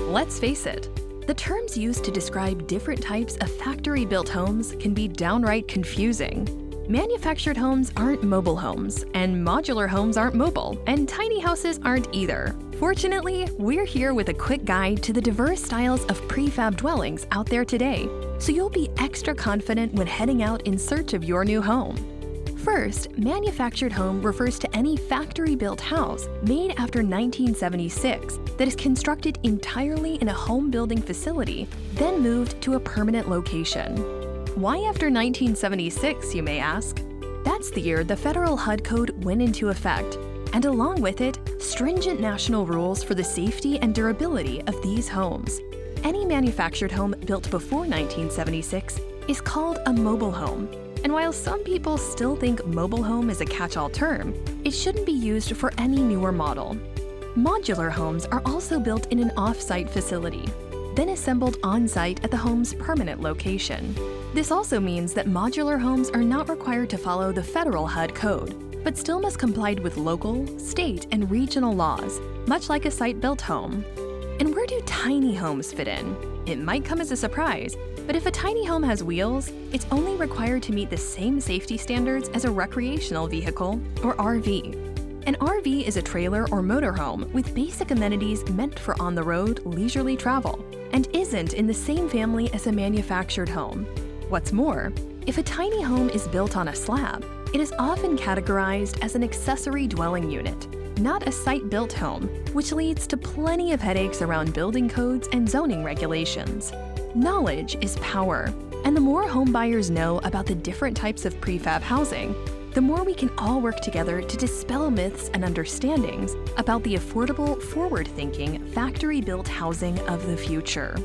Let's face it, the terms used to describe different types of factory-built homes can be downright confusing. Manufactured homes aren't mobile homes, and modular homes aren't mobile, and tiny houses aren't either. Fortunately, we're here with a quick guide to the diverse styles of prefab dwellings out there today, so you'll be extra confident when heading out in search of your new home. First, manufactured home refers to any factory-built house made after 1976 that is constructed entirely in a home building facility, then moved to a permanent location. Why after 1976, you may ask? That's the year the federal HUD code went into effect, and along with it, stringent national rules for the safety and durability of these homes. Any manufactured home built before 1976 is called a mobile home. And while some people still think mobile home is a catch-all term, it shouldn't be used for any newer model. Modular homes are also built in an off-site facility, then assembled on-site at the home's permanent location. This also means that modular homes are not required to follow the federal HUD code, but still must comply with local, state, and regional laws, much like a site-built home. And where do tiny homes fit in? It might come as a surprise, but if a tiny home has wheels, it's only required to meet the same safety standards as a recreational vehicle, or RV. An RV is a trailer or motorhome with basic amenities meant for on-the-road, leisurely travel, and isn't in the same family as a manufactured home. What's more, if a tiny home is built on a slab, it is often categorized as an accessory dwelling unit, not a site-built home, which leads to plenty of headaches around building codes and zoning regulations. Knowledge is power, and the more homebuyers know about the different types of prefab housing, the more we can all work together to dispel myths and understandings about the affordable, forward-thinking, factory-built housing of the future.